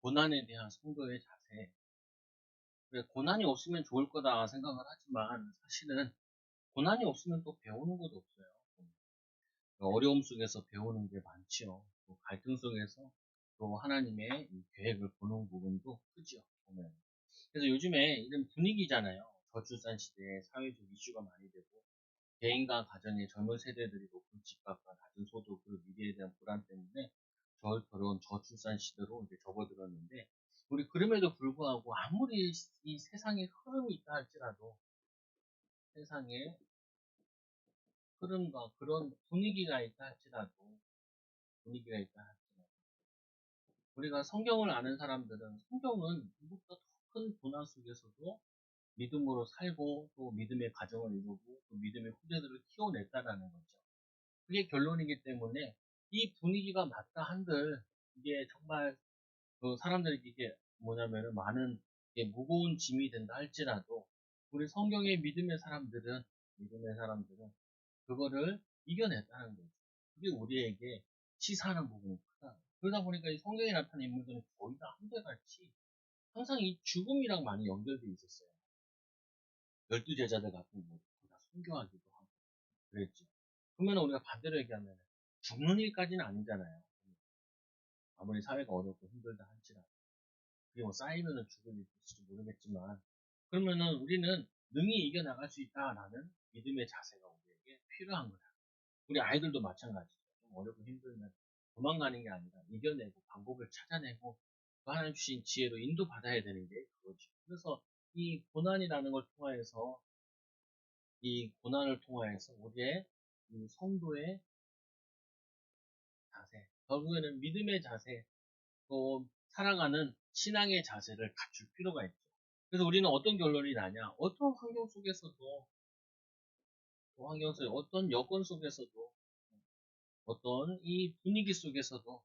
고난에 대한 성도의 자세. 그래, 고난이 없으면 좋을 거다 생각을 하지만 사실은 고난이 없으면 또 배우는 것도 없어요. 어려움 속에서 배우는 게 많지요. 또 갈등 속에서 또 하나님의 이 계획을 보는 부분도 크죠. 보면. 그래서 요즘에 이런 분위기잖아요. 저출산 시대에 사회적 이슈가 많이 되고 개인과 가정의 젊은 세대들이 높은 집값과 낮은 소득 그리고 미래에 대한 불안 때문에 저런 저출산 시대로 이제 접어들었는데 우리 그럼에도 불구하고 아무리 이 세상에 흐름이 있다 할지라도 세상에 흐름과 그런 분위기가 있다 할지라도 우리가 성경을 아는 사람들은 성경은 이것보다 더 큰 고난 속에서도 믿음으로 살고 또 믿음의 가정을 이루고 또 믿음의 후대들을 키워냈다라는 거죠. 그게 결론이기 때문에 이 분위기가 맞다 한들 이게 정말 그 사람들에게 이게 뭐냐면은 많은 이게 무거운 짐이 된다 할지라도 우리 성경의 믿음의 사람들은 그거를 이겨냈다는 거죠. 그게 우리에게 시사하는 부분이 크다. 그러다 보니까 이 성경에 나타난 인물들은 거의 다 한결같이 항상 이 죽음이랑 많이 연결되어 있었어요. 12제자들 같은 경우도 다 순교하기도 하고 그랬죠. 그러면 우리가 반대로 얘기하면 죽는 일까지는 아니잖아요. 아무리 사회가 어렵고 힘들다 할지라도. 그게 뭐 쌓이면은 죽을 일일지 모르겠지만 그러면은 우리는 능히 이겨나갈 수 있다라는 믿음의 자세가 우리에게 필요한 거야. 우리 아이들도 마찬가지죠. 좀 어렵고 힘들면 도망가는 게 아니라 이겨내고 방법을 찾아내고 그 하나님 주신 지혜로 인도받아야 되는 게 그거죠. 그래서 이 고난을 통하여서 우리의 이 성도의 자세, 결국에는 믿음의 자세, 또 살아가는 신앙의 자세를 갖출 필요가 있죠. 그래서 우리는 어떤 결론이 나냐? 어떤 여건 속에서도, 어떤 이 분위기 속에서도,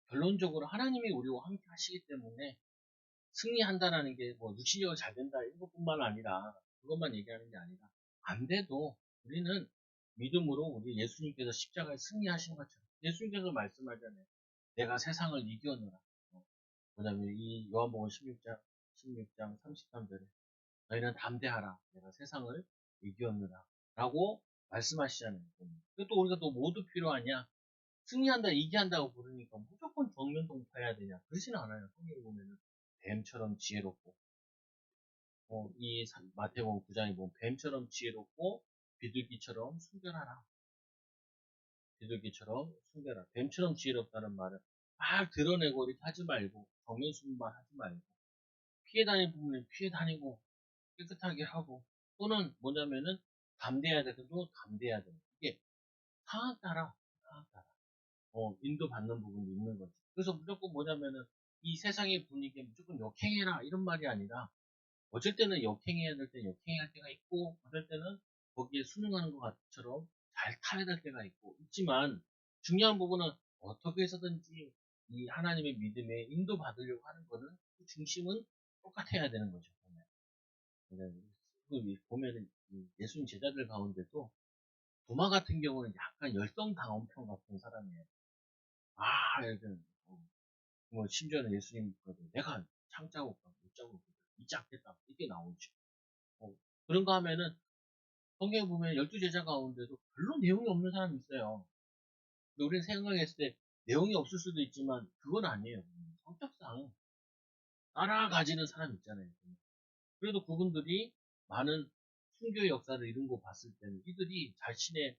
결론적으로 하나님이 우리와 함께 하시기 때문에 승리한다라는 게 뭐 육신적으로 잘 된다 이것뿐만 아니라 그것만 얘기하는 게 아니라 안 돼도 우리는 믿음으로 우리 예수님께서 십자가에 승리하신 것처럼 예수님께서 말씀하잖아요. 내가 세상을 이겨노라. 뭐냐면 이 요한복음 16장 33절에 너희는 담대하라. 내가 세상을 이겼느라. 라고 말씀하시잖아요. 근데 또 우리가 또 모두 필요하냐? 승리한다, 이기한다고 부르니까 무조건 정면 동파해야 되냐? 그러지는 않아요. 성경에 보면은 뱀처럼 지혜롭고, 이 마태복음 9장에 보면 뱀처럼 지혜롭고 비둘기처럼 순결하라. 비둘기처럼 순결하라. 뱀처럼 지혜롭다는 말은 막 드러내고 이렇게 하지 말고 정면 순만 하지 말고 피해 다니는 부분은 피해 다니고 깨끗하게 하고 또는 뭐냐면은 담대해야 되고 담대해야 돼. 이게 상황 따라 인도받는 부분이 있는 거지. 그래서 무조건 뭐냐면은 이 세상의 분위기에 무조건 역행해라 이런 말이 아니라 어쩔 때는 역행해야 될 때 역행할 때가 있고 어쩔 때는 거기에 순응하는 것처럼 잘 타야 될 때가 있지만 중요한 부분은 어떻게 해서든지 이 하나님의 믿음에 인도받으려고 하는 거는 그 중심은 똑같아야 되는 거죠. 보면은 예수님 제자들 가운데도 도마 같은 경우는 약간 열성당원편 같은 사람이에요. 얘들 뭐 심지어는 예수님 내가 창자고 못자고 잊지 않겠다 이게 나오죠. 그런 거 하면은 성경에 보면 12제자 가운데도 별로 내용이 없는 사람이 있어요. 근데 우리는 생각했을 때 내용이 없을 수도 있지만 그건 아니에요. 성격상 따라가지는 사람 있잖아요. 그래도 그분들이 많은 순교의 역사를 이룬 거 봤을 때는 이들이 자신의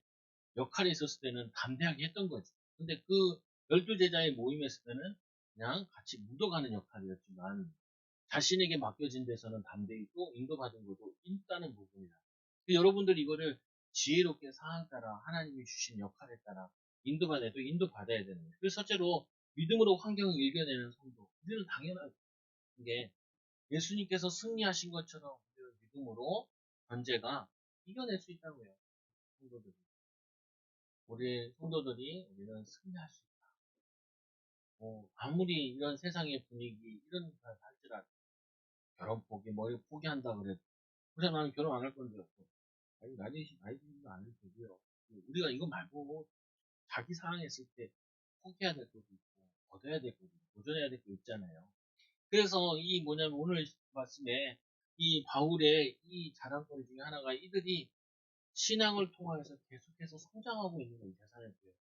역할에 있었을 때는 담대하게 했던 거지. 근데 그 12제자의 모임에 있을 때는 그냥 같이 묻어가는 역할이었지만 자신에게 맡겨진 데서는 담대히 또 인도받은 것도 있다는 부분이다. 여러분들이 이거를 지혜롭게 상황 따라 하나님이 주신 역할에 따라 인도받아도 인도받아야 되는 거예요. 그래서 첫째로 믿음으로 환경을 이겨내는 성도. 우리는 당연한 게 예수님께서 승리하신 것처럼 우리를 믿음으로 현재가 이겨낼 수 있다고요. 성도들이. 우리 성도들이 우리는 승리할 수 있다. 아무리 이런 세상의 분위기 이런 할지라도 결혼 포기 뭐 이거 포기한다 그래도 그래 나는 결혼 안 할 건데 아니 나이 드시면 안 해도 되고요. 우리가 이거 말고 자기 상황에 있을 때 포기해야 될 것도 있고 얻어야 되거든요. 도전해야 될 게 있잖아요. 그래서 이 뭐냐면 오늘 말씀에 이 바울의 이 자랑거리 중에 하나가 이들이 신앙을 통하여서 계속해서 성장하고 있는 이 대사의 교회.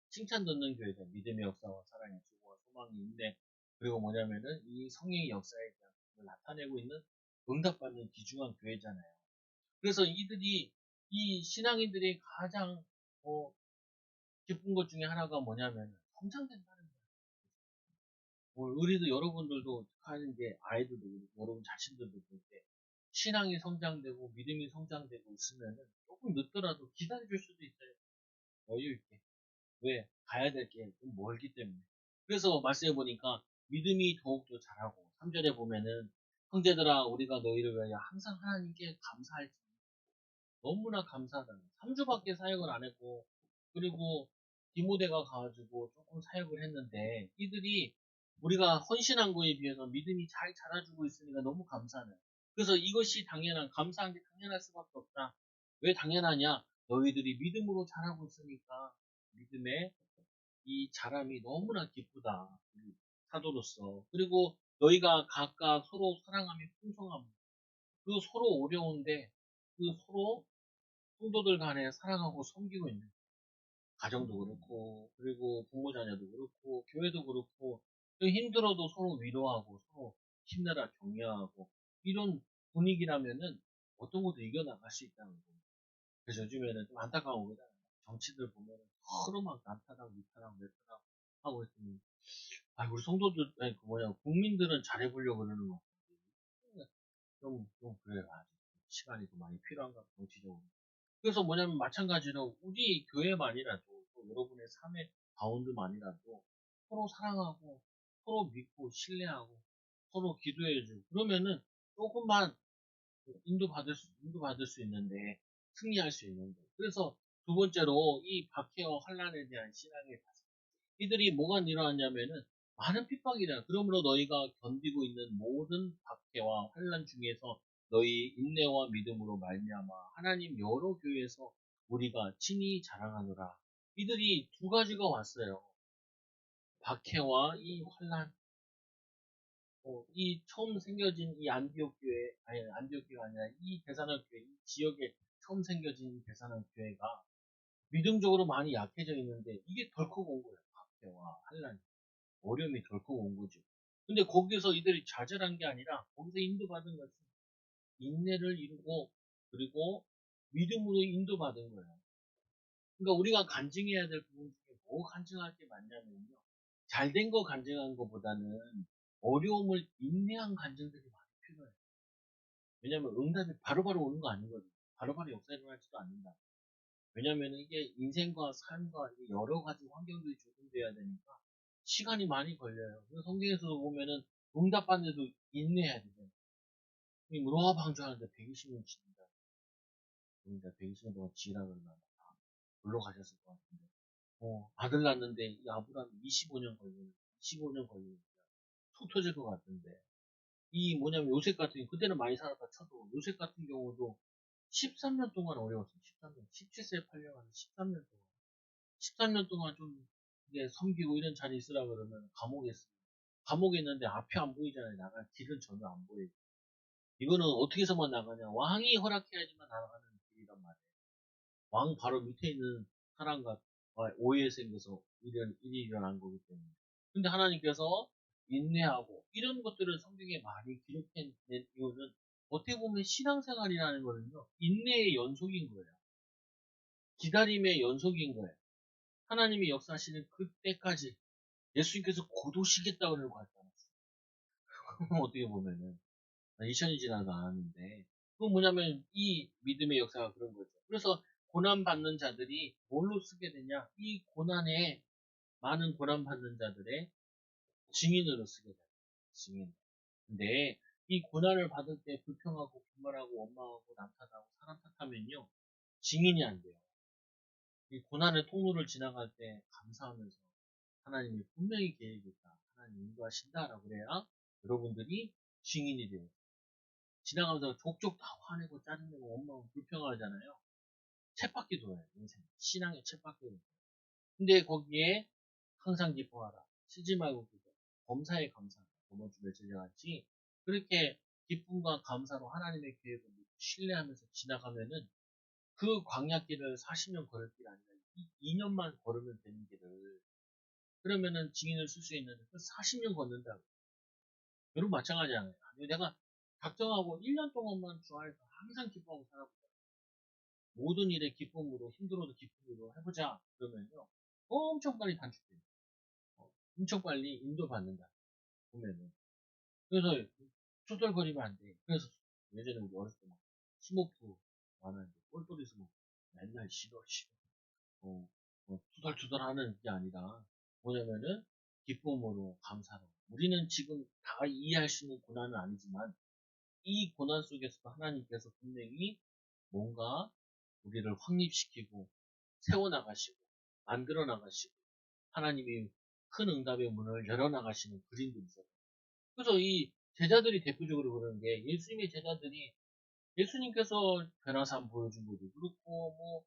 칭찬 듣는 교회다. 믿음의 역사와 사랑의 수고와 소망이 있네. 그리고 뭐냐면은 이 성령의 역사에 대한 걸 나타내고 있는 응답받는 귀중한 교회잖아요. 그래서 이들이 이 신앙인들이 가장 기쁜 것 중에 하나가 뭐냐면 성장된다는 거예요. 우리도 여러분들도 하는 게 아이들도 그렇고 여러분 자신들도 그렇게 신앙이 성장되고 믿음이 성장되고 있으면은 조금 늦더라도 기다려줄 수도 있어요. 여유 있게. 왜? 가야 될 게 좀 멀기 때문에. 그래서 말씀해 보니까 믿음이 더욱더 자라고 3절에 보면은 형제들아 우리가 너희를 위하여 항상 하나님께 감사할지 너무나 감사하다. 3주밖에 사역을 안 했고 그리고 디모데가 가가지고 조금 사역을 했는데 이들이 우리가 헌신한 거에 비해서 믿음이 잘 자라주고 있으니까 너무 감사하네. 그래서 이것이 당연한 감사한 게 당연할 수밖에 없다. 왜 당연하냐? 너희들이 믿음으로 자라고 있으니까 믿음의 이 자람이 너무나 기쁘다. 사도로서. 그리고 너희가 각각 서로 사랑함이 풍성함. 그 서로 어려운데 그 서로 성도들 간에 사랑하고 섬기고 있는 가정도 그렇고 그리고 부모 자녀도 그렇고 교회도 그렇고 또 힘들어도 서로 위로하고 서로 힘내라 격려하고 이런 분위기라면은 어떤 것도 이겨나갈 수 있다는 거예요. 그래서 요즘에는 좀 안타까운 거잖아요. 정치들 보면은 서로 막 남탓하고 위탓하고 내탓하고 하고 있으면 우리 성도들 아니 그 뭐냐 국민들은 잘해보려고 그러는 거 좀 그래요. 아직 시간이 좀 많이 필요한가 정치적으로. 그래서 뭐냐면 마찬가지로 우리 교회만이라도 또 여러분의 삶의 가운데만이라도 서로 사랑하고 서로 믿고 신뢰하고 서로 기도해주고 그러면은 조금만 인도받을 수 있는데 승리할 수 있는데 그래서 두 번째로 이 박해와 환란에 대한 신앙의 자세. 이들이 뭐가 일어났냐면은 많은 핍박이다. 그러므로 너희가 견디고 있는 모든 박해와 환란 중에서 너희 인내와 믿음으로 말미암아 하나님 여러 교회에서 우리가 친히 자랑하노라. 이들이 두 가지가 왔어요. 박해와 이 환란. 이 처음 생겨진 이 안디옥 교회, 아니 안디옥 교회가 아니라 이 대사나 교회, 이 지역에 처음 생겨진 이 대사나 교회가 믿음적으로 많이 약해져 있는데 이게 덜컥 온 거예요. 박해와 환란. 어려움이 덜컥 온 거죠. 근데 거기서 이들이 좌절한 게 아니라 거기서 인도받은 것이 인내를 이루고 그리고 믿음으로 인도받은 거예요. 그러니까 우리가 간증해야 될 부분 중에 뭐 간증할 게 많냐면요. 잘된 거 간증한 것보다는 어려움을 인내한 간증들이 많이 필요해요. 왜냐면 응답이 바로바로 오는 거 아니거든요. 바로바로 역사 일어나지도 않는다. 왜냐면 이게 인생과 삶과 여러 가지 환경들이 조성돼야 되니까 시간이 많이 걸려요. 그래서 성경에서도 보면은 응답받는 데도 인내해야 되잖아요. 노아 방주하는데 120년 지낸다. 그러니까 120년 동안 지으라 그러면 다 물러가셨을 것 같은데. 아들 낳는데 이 아브라함 25년 걸리는, 25년 걸리는 속 터질 것 같은데. 이 뭐냐면 요셉 같은 경우, 그때는 많이 살았다 쳐도 요셉 같은 경우도 13년 동안 어려웠어요. 13년. 17세에 팔려가는 13년 동안. 13년 동안 좀 이게 섬기고 이런 자리에 있으라 그러면 감옥에 있어요. 감옥에 있는데 앞이 안 보이잖아요. 나갈 길은 전혀 안 보여요. 이거는 어떻게 해서만 나가냐. 왕이 허락해야지만 나가는 길이란 말이에요. 왕 바로 밑에 있는 사람과 오해 생겨서 일이 일어난 거기 때문에. 근데 하나님께서 인내하고 이런 것들을 성경에 많이 기록해낸 이유는 어떻게 보면 신앙생활이라는 거는요. 인내의 연속인 거예요. 기다림의 연속인 거예요. 하나님이 역사하시는 그때까지 예수님께서 곧 오시겠다고 그러고 하지 않았어요. 어떻게 보면은 2000이 지나도 않았는데 그건 뭐냐면 이 믿음의 역사가 그런 거죠. 그래서 고난 받는 자들이 뭘로 쓰게 되냐? 이 고난에 많은 고난 받는 자들의 증인으로 쓰게 돼요. 증인. 근데 이 고난을 받을 때 불평하고 불만하고 원망하고 남탓하고 사람 탓하면요 증인이 안 돼요. 이 고난의 통로를 지나갈 때 감사하면서 하나님이 분명히 계획이 있다. 하나님 인도하신다라고 그래야 여러분들이 증인이 돼요. 지나가면서 족족 다 화내고 짜증내고 원망하고 불평하잖아요. 쳇바퀴 돌아요. 인생. 신앙의 쳇바퀴 돌아요. 근데 거기에 항상 기뻐하라. 쓰지 말고 범사에 감사, 저번 주 며칠 같이 그렇게 기쁨과 감사로 하나님의 계획을 신뢰하면서 지나가면은 그 광야길을 40년 걸을 길 아니라 2년만 걸으면 되는 길을 그러면은 증인을 쓸 수 있는 그 40년 걷는다고. 여러분 마찬가지잖아요. 내가 작정하고 1년 동안만 주 안에서 항상 기뻐하고 살아보자. 모든 일에 기쁨으로 힘들어도 기쁨으로 해보자. 그러면요. 엄청 빨리 단축돼요. 엄청 빨리 인도받는다. 보면은. 그래서 투덜거리면 안 돼. 그래서 예전에 우리 어렸을 때 막 스모프 많았는데 똘똘이 스모프 맨날 싫어 싫어 투덜투덜 하는 게 아니라 뭐냐면은 기쁨으로 감사로 우리는 지금 다 이해할 수 있는 고난은 아니지만 이 고난 속에서도 하나님께서 분명히 뭔가 우리를 확립시키고 세워나가시고 만들어 나가시고 하나님이 큰 응답의 문을 열어나가시는 그림도 있어요. 그래서 이 제자들이 대표적으로 그러는 게 예수님의 제자들이 예수님께서 변화산 보여준 것도 그렇고 뭐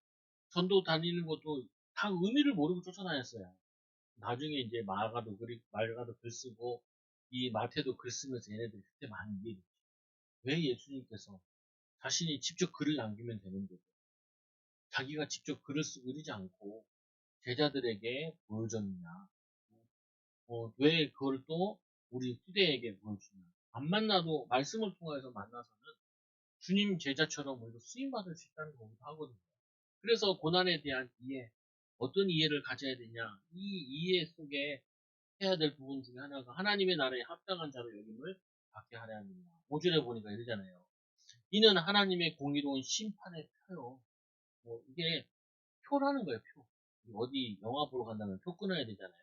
전도 다니는 것도 다 의미를 모르고 쫓아다녔어요. 나중에 이제 마가도 글 쓰고 이 마태도 글 쓰면서 얘네들이 그때 많이 이해했지. 왜 예수님께서 자신이 직접 글을 남기면 되는데 자기가 직접 글을 쓰고 이러지 않고 제자들에게 보여줬느냐. 왜 그걸 또 우리 후대에게 보여주냐. 안 만나도 말씀을 통해서 만나서는 주님 제자처럼 우리도 쓰임받을 수 있다는 거기도 하거든요. 그래서 고난에 대한 이해, 어떤 이해를 가져야 되냐. 이 이해 속에 해야 될 부분 중에 하나가 하나님의 나라에 합당한 자로 여김을 받게 하려 합니다. 5절에 보니까 이러잖아요. 이는 하나님의 공의로운 심판의 표요. 이게 표라는 거예요, 표. 어디 영화 보러 간다면 표 끊어야 되잖아요.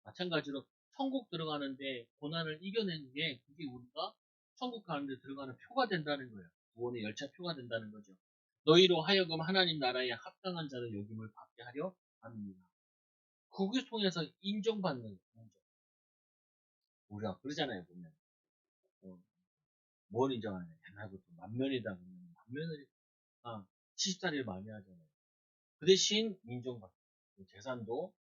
마찬가지로 천국 들어가는데 고난을 이겨내는 게 그게 우리가 천국 가는데 들어가는 표가 된다는 거예요. 구원의 열차 표가 된다는 거죠. 너희로 하여금 하나님 나라에 합당한 자로 여김을 받게 하려 합니다. 그걸 통해서 인정받는 인정. 우리가 그러잖아요, 보면. 뭘 인정하냐. 옛날부터 만면이다 보면 만면을 70살이를 많이 하잖아요. 그 대신 인정받고 재산도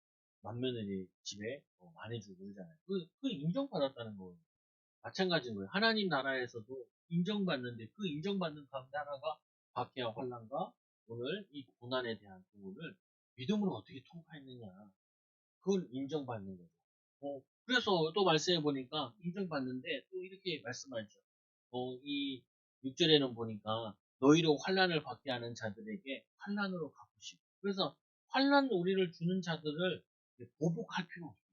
만며느리 집에 많이 주고 그러잖아요. 그 인정받았다는 거예요. 마찬가지인 거예요. 하나님 나라에서도 인정받는데 그 인정받는 가운데 하나가 박해와 환난과 오늘 이 고난에 대한 부분을 믿음으로 어떻게 통과했느냐. 그걸 인정받는 거죠. 그래서 또 말씀해 보니까 인정받는데 또 이렇게 말씀하죠. 이 6절에는 보니까 너희로 환난을 받게 하는 자들에게 환난으로 갚으시고 그래서 환난 우리를 주는 자들을 보복할 필요 없어요.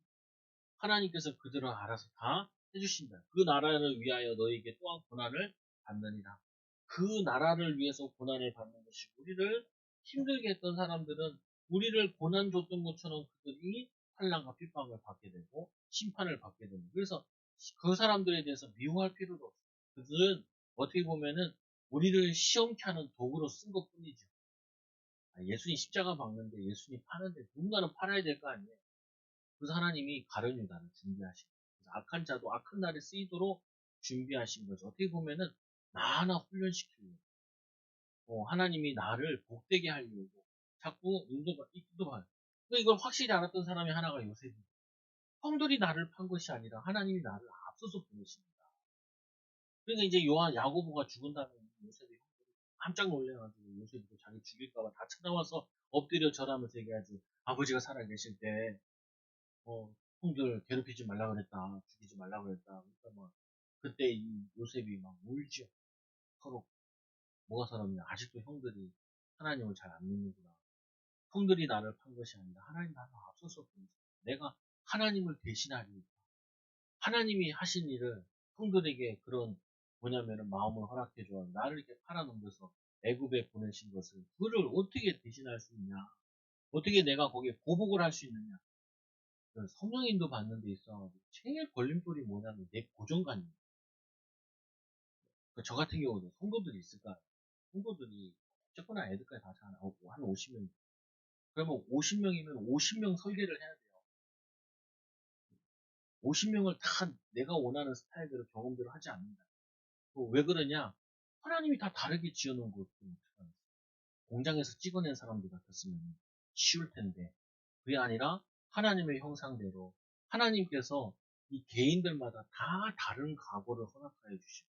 하나님께서 그들을 알아서 다 해주신다. 그 나라를 위하여 너희에게 또한 고난을 받느니라. 그 나라를 위해서 고난을 받는 것이 우리를 힘들게 했던 사람들은 우리를 고난 줬던 것처럼 그들이 환난과 핍박을 받게 되고 심판을 받게 됩니다. 그래서 그 사람들에 대해서 미워할 필요도 없어요. 그들은 어떻게 보면은 우리를 시험케 하는 도구로 쓴 것 뿐이죠. 예수님 십자가 박는데 예수님 파는데 누군가는 팔아야 될 거 아니에요. 그래서 하나님이 가룟 유다를 준비하신 거예요. 악한 자도 악한 날에 쓰이도록 준비하신 거죠. 어떻게 보면은 나 하나 훈련시키려고 하나님이 나를 복되게 하려고 자꾸 인도봐요. 그러니까 이걸 확실히 알았던 사람이 하나가 요셉이에요. 형들이 나를 판 것이 아니라 하나님이 나를 앞서서 보내십니다. 그러니까 이제 야고보가 죽은 다음에 요셉이 깜짝 놀래가지고 요셉이 자기 죽일까봐 다 찾아와서 엎드려 절하면서 얘기하지. 아버지가 살아계실 때 형들 괴롭히지 말라 그랬다. 죽이지 말라 그랬다. 그러니까 막 그때 이 요셉이 막 울죠. 서로 뭐가 서럽냐. 아직도 형들이 하나님을 잘 안 믿는구나. 형들이 나를 판 것이 아니라 하나님 나를 앞서서 보내셨다. 내가 하나님을 대신하리니까. 하나님이 하신 일을 형들에게 그런 뭐냐면은 마음을 허락해 줘. 나를 이렇게 팔아넘겨서 애굽에 보내신 것을 그를 어떻게 대신할 수 있냐? 어떻게 내가 거기에 보복을 할 수 있느냐? 성령인도 받는 데 있어 제일 걸림돌이 뭐냐면 내 고정관념. 저 같은 경우도 성도들이 있을까? 성도들이 어쨌거나 애들까지 다 한 50명. 그러면 50명이면 50명 설계를 해야 돼요. 50명을 다 내가 원하는 스타일대로 경험대로 하지 않는다. 왜 그러냐? 하나님이 다 다르게 지어놓은 거예요. 공장에서 찍어낸 사람들 같았으면 쉬울 텐데 그게 아니라 하나님의 형상대로 하나님께서 이 개인들마다 다 다른 각오를 허락하여 주시고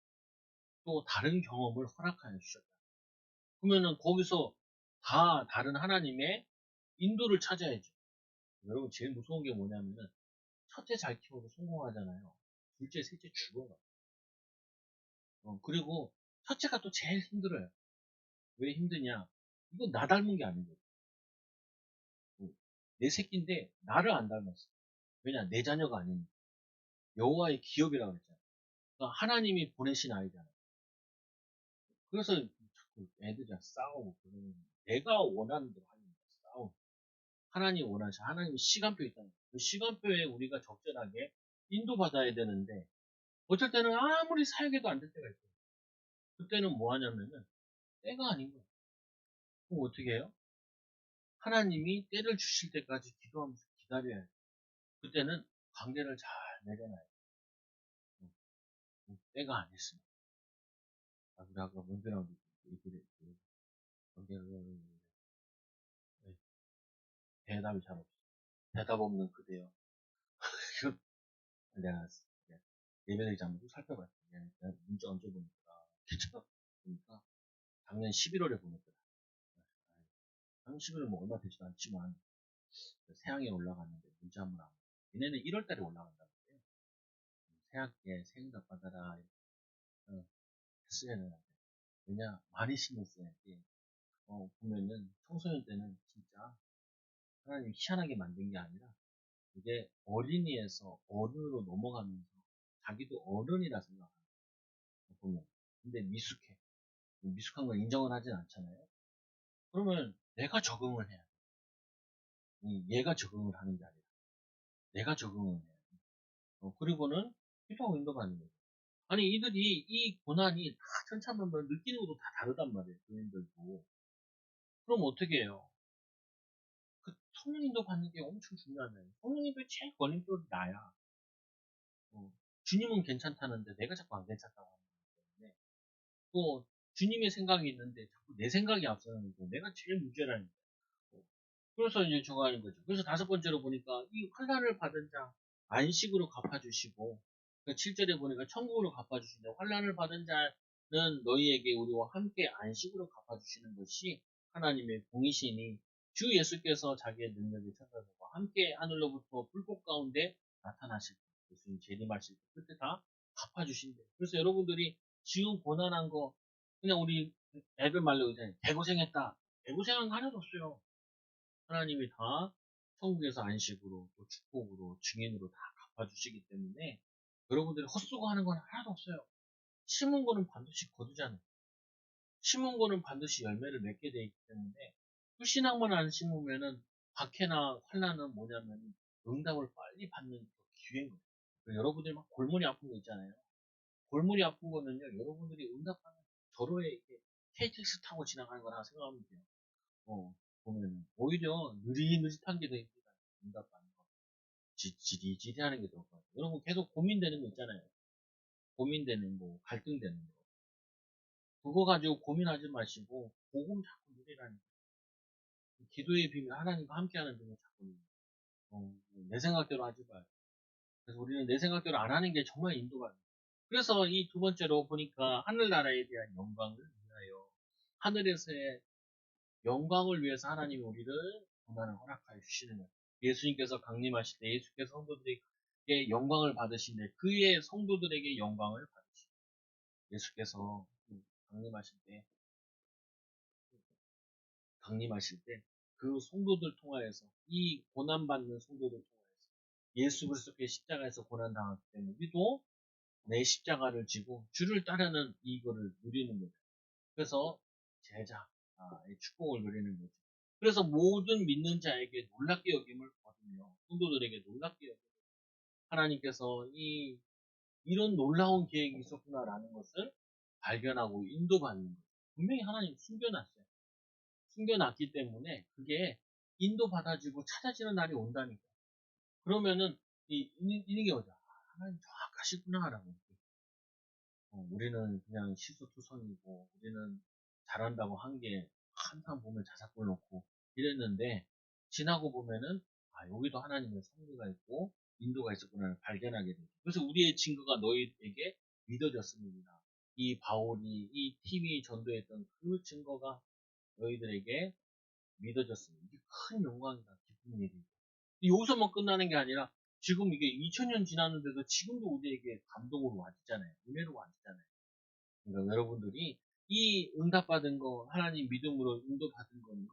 또 다른 경험을 허락하여 주셨다. 그러면은 거기서 다 다른 하나님의 인도를 찾아야죠. 여러분 제일 무서운 게 뭐냐면은 첫째 잘 키워도 성공하잖아요. 둘째, 셋째 죽어요. 그리고 첫째가 또 제일 힘들어요. 왜 힘드냐? 이거 나 닮은 게 아니거든. 내 새끼인데 나를 안 닮았어. 왜냐? 내 자녀가 아니니까. 여호와의 기업이라고 그랬잖아. 그러니까 하나님이 보내신 아이잖아. 그래서 자꾸 애들이랑 싸우고 그러는 거야. 내가 원하는 대로 하는 거야. 싸우고. 하나님 원하시 하나님의 시간표 있다는 거야. 그 시간표에 우리가 적절하게 인도받아야 되는데 어쩔 때는 아무리 사역해도 안 될 때가 있어요. 그때는 뭐 하냐면은 때가 아닌 거야. 그럼 어떻게 해요? 하나님이 때를 주실 때까지 기도하면서 기다려야 돼. 그때는 관계를 잘 맺어놔야 돼. 때가 안 됐으면. 우리 아까 문제라고 얘기를 했고, 관계를, 대답이 잘 없어. 대답 없는 그대요. 내가 예배드리지 않고 살펴봤어. 내가 문자 언제 보니까, 괜찮아. 보니까 작년 11월에 보냈더라. 작년 11월 뭐 얼마 되지도 않지만, 새학기에 올라갔는데 문자 한번 안 와. 얘네는 1월달에 올라간다고 그래요. 새학기에 새응답 받아라. 했으면은, 왜냐, 많이 신경 써야지. 보면은 청소년 때는 진짜 하나님이 희한하게 만든 게 아니라 이게 어린이에서 어른으로 넘어가면서 자기도 어른이라 생각하는 거예요. 보면. 근데 미숙해. 미숙한 걸 인정을 하진 않잖아요. 그러면 내가 적응을 해야 돼. 얘가 적응을 하는 게 아니라 내가 적응을 해야 돼. 그리고는 피파 인도받는 거죠. 아니 이들이 이 고난이 다 천차만별 느끼는 것도 다 다르단 말이에요. 교인들도. 그럼 어떻게 해요? 그 성령님도 받는 게 엄청 중요하네요. 성령님도 제일 걸림돌이 나야. 주님은 괜찮다는데 내가 자꾸 안 괜찮다고 하는 거기 때문에 또 주님의 생각이 있는데 자꾸 내 생각이 앞서는 거 내가 제일 문제라는 거예요. 그래서 이제 저거 하는 거죠. 그래서 다섯 번째로 보니까 이 환난을 받은 자 안식으로 갚아주시고 7절에 보니까 천국으로 갚아주시는데 환난을 받은 자는 너희에게 우리와 함께 안식으로 갚아주시는 것이 하나님의 공이시니 주 예수께서 자기의 능력의 천사들과 함께 하늘로부터 불꽃 가운데 나타나실 때 예수님 재림하실 때 그때 다 갚아주신대요. 그래서 여러분들이 지금 고난한 거 그냥 우리 애들 말로 이제 대고생했다. 대고생한 거 하나도 없어요. 하나님이 다 천국에서 안식으로 또 축복으로 증인으로 다 갚아주시기 때문에 여러분들이 헛수고하는 건 하나도 없어요. 심은 거는 반드시 거두잖아요. 심은 거는 반드시 열매를 맺게 돼 있기 때문에 또 신앙만 안 심으면은 박해나 환난은 뭐냐면 응답을 빨리 받는 기회인 거예요. 여러분들이 막 골머리 아픈 거 있잖아요. 골머리 아픈 거는요, 여러분들이 응답하는 도로에 이렇게 KTX 타고 지나가는 거라 생각하면 돼요. 보면 오히려 느릿느릿한 게 더 힘들다. 응답받는 거. 지리지리하는 게 더 좋아요. 여러분 계속 고민되는 거 있잖아요. 고민되는 거, 갈등되는 거. 그거 가지고 고민하지 마시고 복음 자꾸 누리라는 거. 기도의 비밀, 하나님과 함께하는 비밀 자꾸 내 생각대로 하지 마요. 그래서 우리는 내 생각대로 안 하는 게 정말 인도가 돼요. 그래서 이 두 번째로 보니까 하늘나라에 대한 영광을 위하여 하늘에서의 영광을 위해서 하나님이 우리를 고난을 허락하여 주시는 거예요. 예수님께서 강림하실 때 예수께서 성도들에게 영광을 받으시는데 그의 성도들에게 영광을 받으시고 예수께서 강림하실 때 그 성도들 통하여서 이 고난받는 성도들 통하여서 예수 그리스도께 십자가에서 고난 당했기 때문에 우리도 내 십자가를 지고 주를 따르는 이거를 누리는 거죠. 그래서 제자, 이 축복을 누리는 거죠. 그래서 모든 믿는 자에게 놀랍게 여김을 거두며 성도들에게 놀랍게 여김을 하나님께서 이런 놀라운 계획이 있었구나라는 것을 발견하고 인도받는 거예요. 분명히 하나님 숨겨놨어요. 숨겨놨기 때문에 그게 인도받아지고 찾아지는 날이 온다니까. 그러면은 이게 뭐죠? 하나님 정확하시구나라고. 우리는 그냥 실수투성이고 우리는 잘한다고 한 게 항상 보면 자작골 놓고 이랬는데 지나고 보면은 여기도 하나님의 섭리가 있고 인도가 있었구나를 발견하게 되죠. 그래서 우리의 증거가 너희에게 믿어졌습니다. 이 바울이, 이 팀이 전도했던 그 증거가 너희들에게 믿어졌습니다. 이게 큰 영광이다, 기쁜 일이죠. 여기서만 끝나는 게 아니라 지금 이게 2000년 지났는데도 지금도 우리에게 감동으로 와있잖아요. 은혜로 와있잖아요. 그러니까 여러분들이 이 응답받은 거, 하나님 믿음으로 인도받은 거는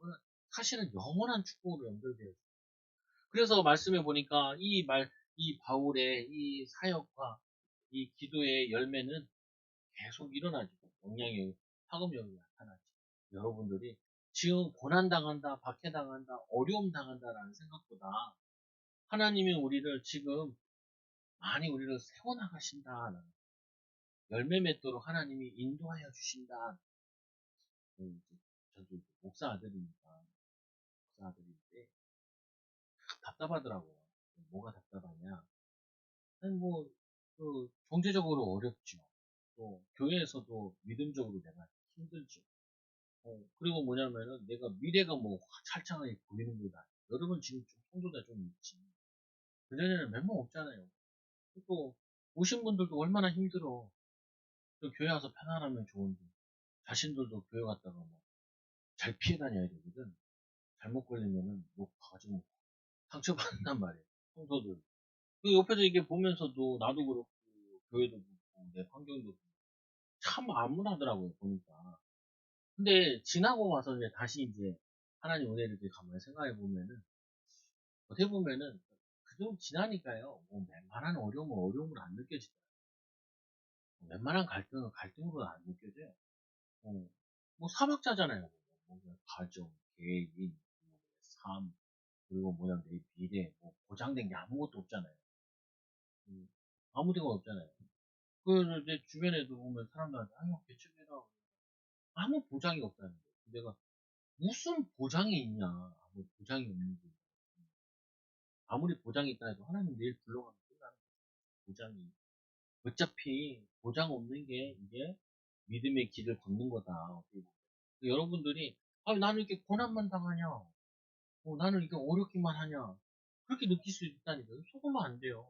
사실은 영원한 축복으로 연결되어 있어요. 그래서 말씀해 보니까 이 바울의 이 사역과 이 기도의 열매는 계속 일어나죠. 영향이, 파급력이 나타나죠. 여러분들이 지금 고난당한다, 박해당한다, 어려움 당한다라는 생각보다 하나님이 우리를 지금 많이 우리를 세워나가신다. 열매 맺도록 하나님이 인도하여 주신다. 저도 목사 아들이니까, 목사 아들인데, 답답하더라고요. 뭐가 답답하냐. 아니, 뭐, 경제적으로 어렵죠. 또, 교회에서도 믿음적으로 내가 힘들죠. 그리고 뭐냐면은, 내가 미래가 뭐, 찰창하게 보이는 거다. 여러분 지금 좀 성도가 좀 있지. 그전에는 몇 명 없잖아요. 또, 오신 분들도 얼마나 힘들어. 또 교회 와서 편안하면 좋은데, 자신들도 교회 갔다가 뭐, 잘 피해 다녀야 되거든. 잘못 걸리면은 욕 가지고 상처받는단 말이에요. 성도들. 그 옆에서 이게 보면서도 나도 그렇고 교회도 그렇고 내 환경도 그렇고 참 암울하더라고요 보니까. 근데 지나고 와서 이제 다시 이제 하나님 은혜를 이렇게 가만히 생각해 보면은 어떻게 보면은 그좀 지나니까요. 뭐 웬만한 어려움은 어려움으로 안 느껴지더라고요. 웬만한 갈등은 갈등으로 안 느껴져요. 뭐 사박자잖아요. 뭐 가정, 개인, 뭐 삶, 그리고 뭐냐 내 미래, 뭐 보장된 게 아무것도 없잖아요. 음, 아무 데가 없잖아요. 그, 내 주변에도 보면 사람들한테, 아유, 개척해라. 아무 보장이 없다는 거예요. 내가, 무슨 보장이 있냐. 아무 보장이 없는지. 아무리 보장이 있다 해도 하나님 내일 불러가면 끝나는 거예요. 보장이. 어차피 보장 없는 게 이게 믿음의 길을 걷는 거다. 어떻게 보면. 여러분들이, 아, 나는 이렇게 고난만 당하냐. 나는 이렇게 어렵기만 하냐. 그렇게 느낄 수 있다니까요. 속으면 안 돼요.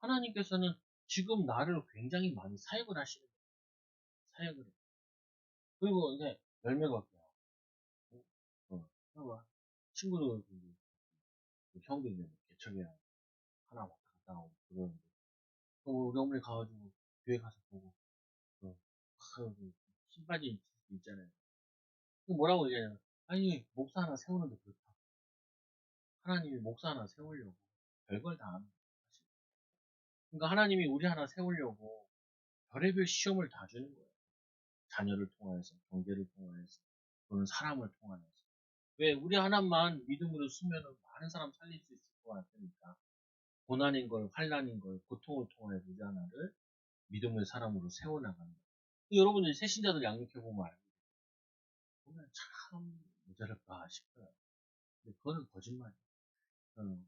하나님께서는 지금 나를 굉장히 많이 사역을 하시는 거예요. 사역을 해요. 그리고 이제 열매가 없어요. 어, 친구들, 형도 이제 개척이야. 하나 왔다 갔다 하고 그러는데. 우리 어머니 가가지고 교회 가서 보고, 어, 힘 빠진 수 있잖아요. 뭐라고 얘기하냐면, 아니, 목사 하나 세우는데 그렇다. 하나님이 목사 하나 세우려고 별걸 다 하는 거예요. 사실. 그러니까 하나님이 우리 하나 세우려고 별의별 시험을 다 주는 거예요. 자녀를 통하여서, 경제를 통하여서, 또는 사람을 통하여서. 왜 우리 하나만 믿음으로 쓰면은 많은 사람 살릴 수 있을 것 같으니까 고난인 걸, 환난인 걸, 고통을 통하여 우리 하나를 믿음의 사람으로 세워나간다. 여러분들 새신자들 양육해보면 알고 보면 참 모자랄까 싶어요. 근데 그거는 거짓말이에요.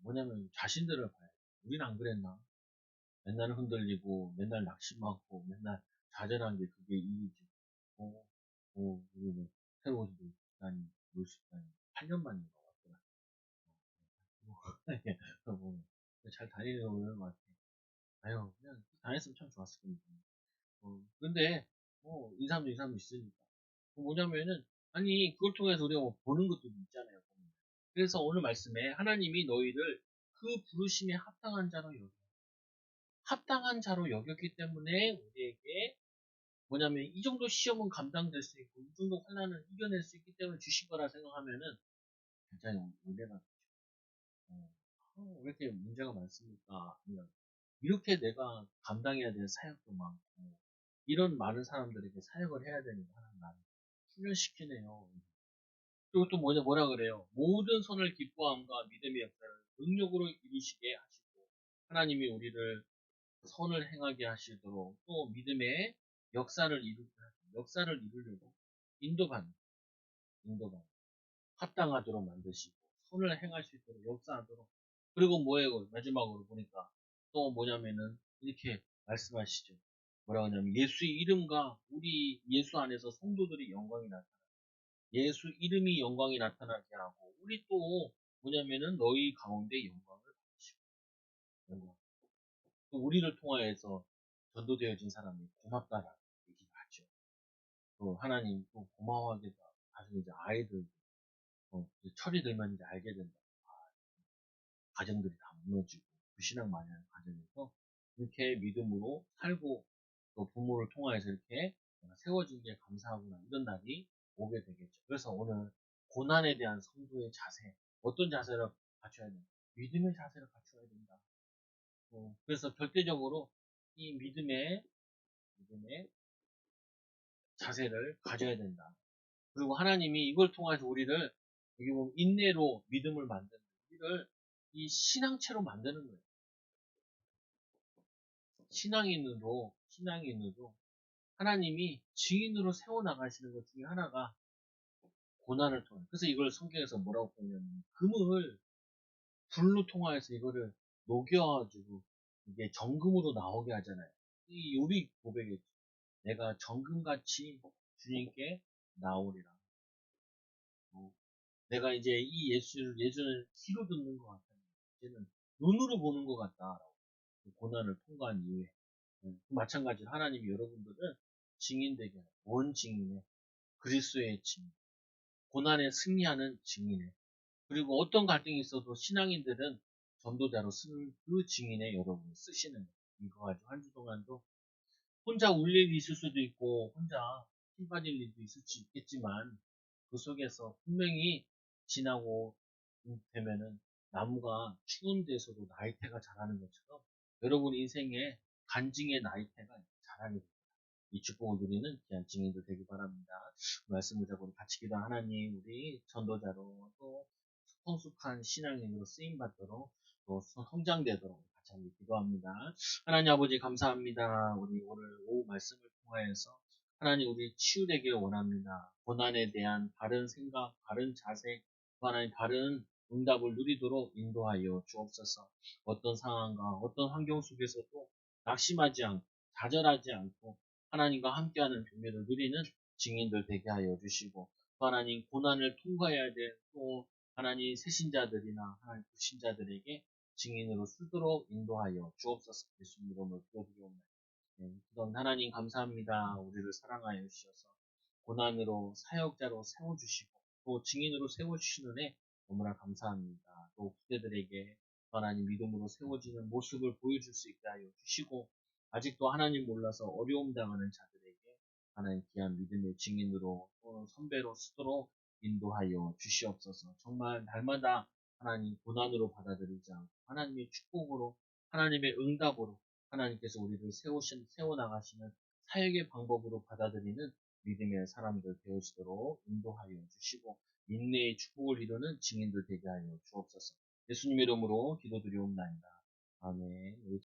뭐냐면 자신들을 봐요. 우리는 안 그랬나? 맨날 흔들리고, 맨날 낙심하고, 맨날 좌절한 게 그게 일이지. 우리는 새로운 집을 있다니, 놀 수 있다니, 8년 만인 것 같더라. 보면 잘 다니는 것 같아. 아유, 그냥 다녔으면 참 좋았을 겁니다. 근데, 이 사람도 이 사람도 있으니까. 뭐냐면은, 아니, 그걸 통해서 우리가 뭐 보는 것도 있잖아요. 보면. 그래서 오늘 말씀에 하나님이 너희를 그 부르심에 합당한 자로 여겼기 때문에 우리에게 뭐냐면 이 정도 시험은 감당될 수 있고, 이 정도 환난을 이겨낼 수 있기 때문에 주신 거라 생각하면은 굉장히 은혜가, 왜 이렇게 문제가 많습니까? 아니면 이렇게 내가 감당해야 될 사역도 많고, 이런 많은 사람들에게 사역을 해야 되니까 하나님 나를 훈련시키네요. 그리고 또 뭐라 그래요? 모든 선을 기뻐함과 믿음의 역사를 능력으로 이루시게 하시고, 하나님이 우리를 선을 행하게 하시도록 또 믿음의 역사를 이루려고 인도받는, 인도받는, 합당하도록 만드시고, 선을 행할 수 있도록 역사하도록. 그리고 뭐예요? 마지막으로 보니까 또 뭐냐면은 이렇게 말씀하시죠. 뭐라 하냐면 예수의 이름과 우리 예수 안에서 성도들의 영광이 나타나. 예수 이름이 영광이 나타나게 하고 우리 또 뭐냐면은 너희 가운데 영광을 받으시고. 또 우리를 통하여서 전도되어진 사람이 고맙다라는 얘기를 하죠. 또 하나님 또 고마워하게 가지고 이제 아이들 이제 철이 들면 이제 알게 된다. 가정들이 다 무너지고 불신앙 많이 하는 가정에서 이렇게 믿음으로 살고 또 부모를 통하여서 이렇게 세워진 게 감사하구나 이런 날이 오게 되겠죠. 그래서 오늘 고난에 대한 성도의 자세 어떤 자세를 갖춰야 된다. 믿음의 자세를 갖춰야 된다. 그래서 절대적으로 이 믿음의 자세를 가져야 된다. 그리고 하나님이 이걸 통해서 우리를 여기 보면 인내로 믿음을 만드는 우리를 이 신앙체로 만드는 거예요. 신앙인으로 하나님이 증인으로 세워나가시는 것 중에 하나가 고난을 통해. 그래서 이걸 성경에서 뭐라고 표현하냐면 금을 불로 통하여서 이거를 녹여가지고 이게 정금으로 나오게 하잖아요. 이 요리 고백이죠. 내가 정금같이 주님께 나오리라. 내가 이제 이 예수를 귀로 듣는 것 같아. 이제는 눈으로 보는 것 같다라고. 고난을 통과한 이후에. 마찬가지로 하나님이 여러분들을 증인되게 하는 원 증인의 그리스도의 증인, 고난에 승리하는 증인의 그리고 어떤 갈등이 있어도 신앙인들은 전도자로 쓰는 그 증인의 여러분을 쓰시는 거예요. 이거 가지고 한 주 동안도 혼자 울 일이 있을 수도 있고 혼자 힘 빠질 일도 있을 수 있겠지만 그 속에서 분명히 지나고 되면은 나무가 추운 데서도 나이테가 자라는 것처럼 여러분 인생에 간증의 나이테가 자라게 됩니다. 이 축복을 누리는 귀한 증인들 되기 바랍니다. 말씀을 잡고 같이 기도한 하나님, 우리 전도자로 또 성숙한 신앙인으로 쓰임받도록 또 성장되도록 같이 한번 기도합니다. 하나님 아버지 감사합니다. 우리 오늘 오후 말씀을 통하여서 하나님 우리 치유되기를 원합니다. 고난에 대한 바른 생각, 바른 자세, 또 하나님 바른 응답을 누리도록 인도하여 주옵소서. 어떤 상황과 어떤 환경 속에서도 낙심하지 않고 좌절하지 않고 하나님과 함께하는 비밀을 누리는 증인들 되게 하여 주시고 또 하나님 고난을 통과해야 될 또 하나님 새신자들이나 하나님 불신자들에게 증인으로 쓰도록 인도하여 주옵소서. 예수님 이름으로 기도드리옵나이다. 그런 하나님 감사합니다. 우리를 사랑하여 주셔서 고난으로 사역자로 세워주시고 또 증인으로 세워주시는 애 너무나 감사합니다. 또 후대들에게 하나님 믿음으로 세워지는 모습을 보여줄 수 있게 하여 주시고 아직도 하나님 몰라서 어려움 당하는 자들에게 하나님 귀한 믿음의 증인으로 또 선배로 쓰도록 인도하여 주시옵소서. 정말 날마다 하나님 고난으로 받아들이지 않고 하나님의 축복으로 하나님의 응답으로 하나님께서 우리를 세워나가시는 사역의 방법으로 받아들이는 믿음의 사람들 되어지도록 인도하여 주시고 인내의 축복을 이루는 증인들 되게 하여 주옵소서. 예수님 이름으로 기도드리옵나이다. 아멘.